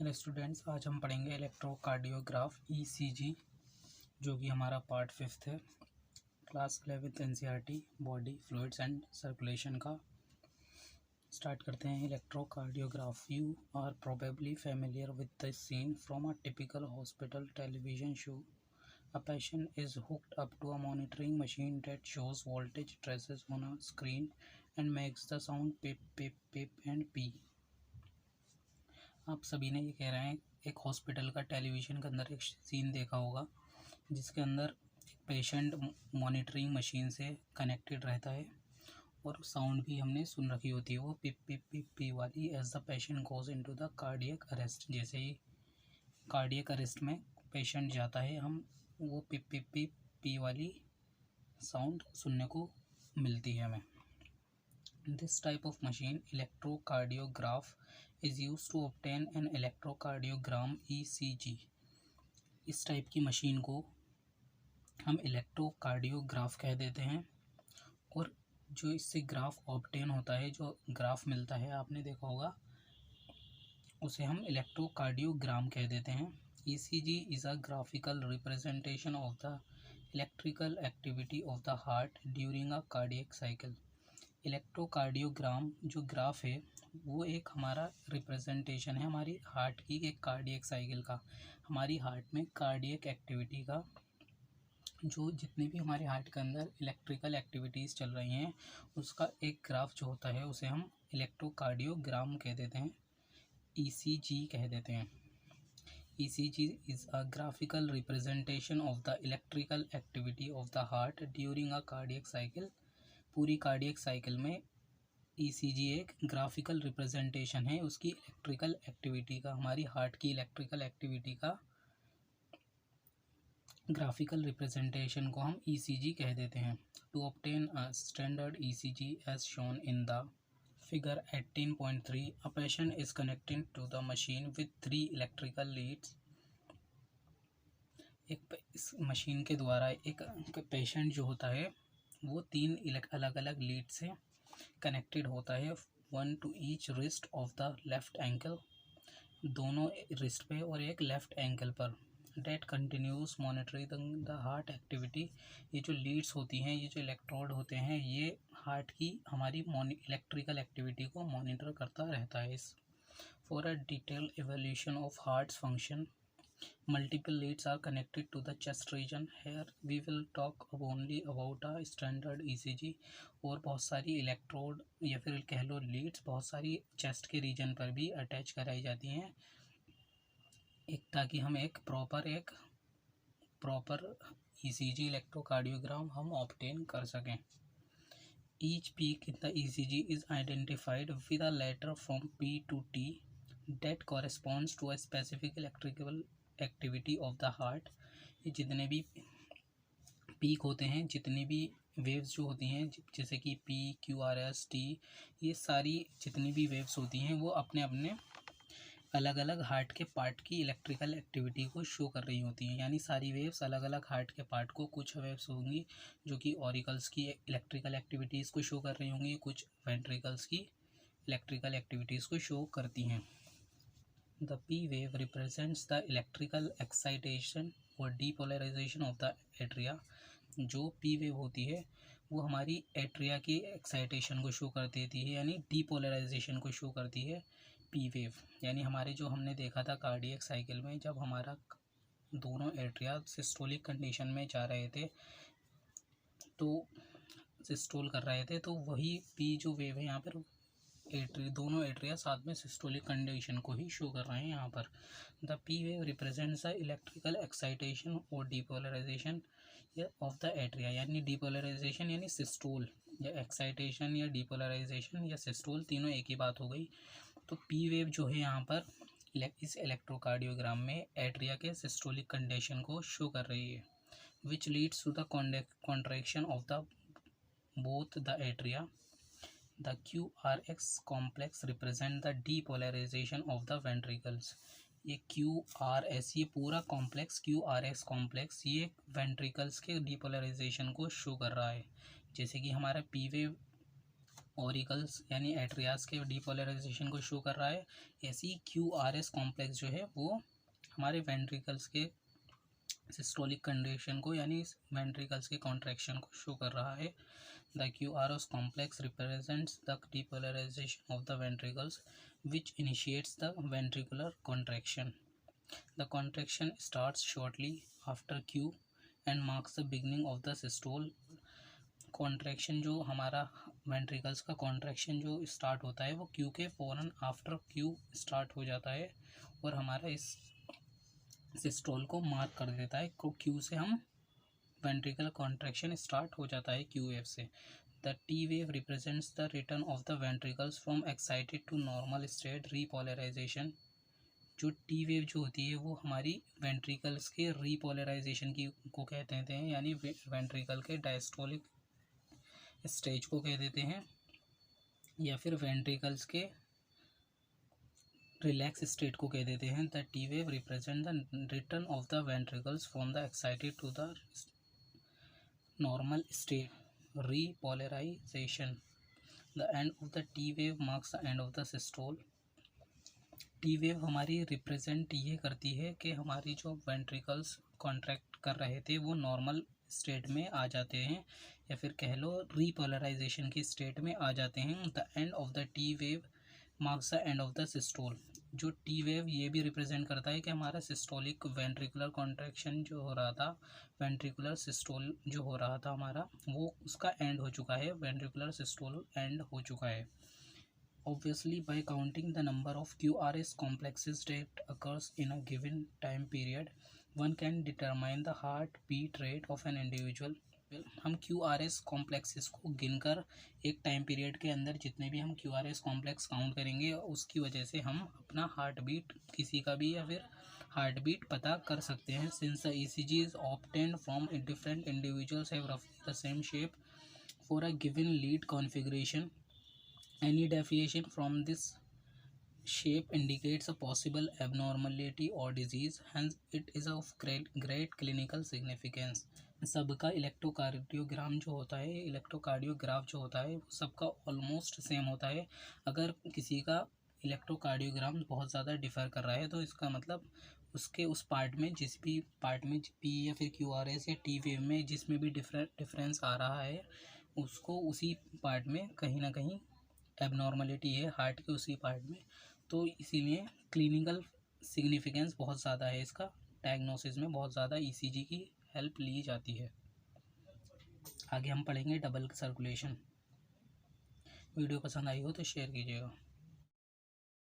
Hello students, आज हम पढ़ेंगे इलेक्ट्रोकार्डियोग्राफ ईसीजी, जो कि हमारा पार्ट 5 है। Class 11th NCERT body fluids and circulation का। स्टार्ट करते हैं। Electrocardiograph, you are probably familiar with the scene from a typical hospital television show. A patient is hooked up to a monitoring machine that shows voltage traces on a screen and makes the sound pip pip pip and pee. आप सभी ने ये कह रहे हैं, एक hospital का television के अंदर एक सीन देखा होगा जिसके अंदर एक पेशेंट मॉनिटरिंग मशीन से कनेक्टेड रहता है और साउंड भी हमने सुन रखी होती है, वो पिप पिप पिप पी वाली, as the patient goes into the cardiac arrest. जैसे ही कार्डियक अरेस्ट में पेशेंट जाता है, हम वो पिप पिप पिप पी वाली साउंड सुनने को मिलती है हमें। This type of machine, electrocardiograph, is used to obtain an electrocardiogram ECG. इस टाइप की मशीन को हम इलेक्ट्रोकार्डियोग्राफ कह देते हैं और जो इससे ग्राफ ऑब्टेन होता है, जो ग्राफ मिलता है, आपने देखा होगा, उसे हम इलेक्ट्रोकार्डियोग्राम कह देते हैं। ECG is a graphical representation of the electrical activity of the heart during a cardiac cycle. Electrocardiogram जो ग्राफ है वो एक हमारा रिप्रेजेंटेशन है हमारी हार्ट की एक कार्डियक साइकिल का, हमारी हार्ट में कार्डियक एक्टिविटी का, जो जितनी भी हमारे हार्ट के अंदर इलेक्ट्रिकल एक्टिविटीज़ चल रही हैं उसका एक ग्राफ जो होता है उसे हम इलेक्ट्रोकार्डियोग्राम कह देते हैं, ECG कह देते हैं। ECG is a graphical representation of the electrical activity of the heart during a cardiac cycle. पूरी कार्डियक साइकिल में ECG एक ग्राफिकल रिप्रेजेंटेशन है उसकी इलेक्ट्रिकल एक्टिविटी का, हमारी हार्ट की इलेक्ट्रिकल एक्टिविटी का ग्राफिकल रिप्रेजेंटेशन को हम ECG कह देते हैं। To obtain a standard ECG as shown in the figure 18.3, a patient is connected to the machine with 3 electrical leads. इस मशीन के द्वारा एक पेशेंट जो होता है वो 3 अलग अलग लीड से कनेक्टेड होता है, 1 to each wrist of the left ankle, दोनों रिस्ट पे और एक लेफ्ट एंकल पर। That continuous monitoring the heart activity. ये जो लीड्स होती हैं, ये जो इलेक्ट्रोड होते हैं, ये हार्ट की हमारी इलेक्ट्रिकल एक्टिविटी को मॉनिटर करता रहता है। इस for a detail evolution of hearts function, multiple leads are connected to the chest region. Here we will talk only about a standard ECG। और बहुत सारी इलेक्ट्रोड या फिर कह लो लीड्स बहुत सारी चेस्ट के रीजन पर भी अटैच कराई जाती हैं, एक ताकि हम एक प्रॉपर ECG इलेक्ट्रोकार्डियोग्राम हम ऑब्टेन कर सकें। Each peak in the ECG is identified with a letter from P to T that corresponds to a specific electrical activity of the heart. ये जितने भी पीक होते हैं, जितनी भी वेव्स जो होती हैं, जैसे कि P, Q, R, S, T, ये सारी जितनी भी वेव्स होती हैं वो अपने अपने अलग अलग हार्ट के पार्ट की इलेक्ट्रिकल एक्टिविटी को शो कर रही होती हैं। यानी सारी वेव्स अलग अलग हार्ट के पार्ट को, कुछ वेव्स होंगी जो कि ऑरिकल्स की इलेक्ट्रिकल एक्टिविटीज़ को शो कर रही होंगी, कुछ वेंट्रिकल्स की इलेक्ट्रिकल एक्टिविटीज़ को शो करती हैं। The P wave represents the electrical excitation or depolarization of the atria। जो P wave होती है वो हमारी एट्रिया की एक्साइटेशन को शो कर देती है, यानी डीपोलराइजेशन को शो करती है P wave। यानी हमारे जो हमने देखा था कार्डियक साइकिल में, जब हमारा दोनों एट्रिया सिस्टोलिक कंडीशन में जा रहे थे, तो सिस्टोल कर रहे थे, तो वही P जो वेव है यहाँ पर दोनों एट्रिया साथ में सिस्टोलिक कंडीशन को ही शो कर रहे हैं यहाँ पर। The P wave represents the electrical excitation और डीपोलराइजेशन ऑफ द एट्रिया। यानी डीपोलराइजेशन यानी सिस्टोल, या एक्साइटेशन या डीपोलराइजेशन या सिस्टोल, तीनों एक ही बात हो गई। तो P वेव जो है यहाँ पर इस इलेक्ट्रोकार्डियोग्राम में एट्रिया के सिस्टोलिक कंडीशन को शो कर रही है, which leads to the contraction of the both the atria. The QRS complex represent the depolarization of the ventricles। ये QRS, ये पूरा कॉम्प्लेक्स QRS कॉम्प्लेक्स ये वेंट्रिकल्स के डीपोलराइजेशन को शो कर रहा है। जैसे कि हमारा P वेव ऑरिकल्स यानी एट्रियास के डीपोलराइजेशन को शो कर रहा है, ऐसी QRS कॉम्प्लेक्स जो है वो हमारे वेंट्रिकल्स के सिस्टोलिक कंडीशन को यानी वेंट्रिकल्स के कॉन्ट्रैक्शन को शो कर रहा है। The QRS complex represents the depolarization of the ventricles, which initiates the ventricular contraction. The contraction starts shortly after Q and marks the beginning of the systole. Contraction जो हमारा ventricles का contraction जो start होता है वो Q के फ़ौरन after Q start हो जाता है और हमारा इस सिस्टोल को मार्क कर देता है। क्यू से हम वेंट्रिकल कॉन्ट्रैक्शन स्टार्ट हो जाता है क्यू वेव से। The T wave represents the return of the ventricles from excited to normal state repolarization. जो टी वेव जो होती है वो हमारी वेंट्रिकल्स के रीपोलराइजेशन की को कहते हैं, यानी वेंट्रिकल के डायस्टोलिक स्टेज को कह देते हैं या फिर वेंट्रिकल्स के रिलैक्स स्टेट को कह देते हैं। The T wave represent the return of the ventricles from the excited to the normal state repolarization. The end of the T wave marks the end of the systole. T wave हमारी represent ये करती है कि हमारी जो ventricles contract कर रहे थे वो नॉर्मल स्टेट में आ जाते हैं या फिर कह लो रीपोलराइजेशन की स्टेट में आ जाते हैं। The end of the T wave marks the end of the systole. जो टी वेव ये भी रिप्रेजेंट करता है कि हमारा सिस्टोलिक वेंट्रिकुलर कॉन्ट्रैक्शन जो हो रहा था, वेंट्रिकुलर सिस्टोल जो हो रहा था हमारा, वो उसका एंड हो चुका है, वेंट्रिकुलर सिस्टोल एंड हो चुका है। Obviously, by counting the number of QRS complexes that occurs in a given time period, one can determine the heartbeat rate of an individual. हम QRS कॉम्प्लेक्सेस को गिनकर एक टाइम पीरियड के अंदर जितने भी हम QRS कॉम्प्लेक्स काउंट करेंगे उसकी वजह से हम अपना हार्ट बीट किसी का भी या फिर हार्ट बीट पता कर सकते हैं। Since the ECG is obtained from different individuals have roughly the same shape for a given lead configuration, any deviation from this shape indicates a possible abnormality or disease, hence it is of great clinical significance. सबका electrocardiogram जो होता है, electrocardiograph जो होता है वो सबका almost same होता है। अगर किसी का इलेक्ट्रोकार्डियोग्राम बहुत ज़्यादा डिफ़र कर रहा है तो इसका मतलब उसके उस पार्ट में, जिस भी पार्ट में पी या फिर QRS या टी वेव में जिसमें भी डिफरेंस आ रहा है उसको उसी पार्ट में कहीं ना कहीं एबनॉर्मलिटी है हार्ट के उसी पार्ट में। तो इसीलिए क्लिनिकल सिग्निफिकेंस बहुत ज़्यादा है, इसका डायग्नोसिस में बहुत ज़्यादा ECG की हेल्प ली जाती है। आगे हम पढ़ेंगे डबल सर्कुलेशन। वीडियो पसंद आई हो तो शेयर कीजिएगा।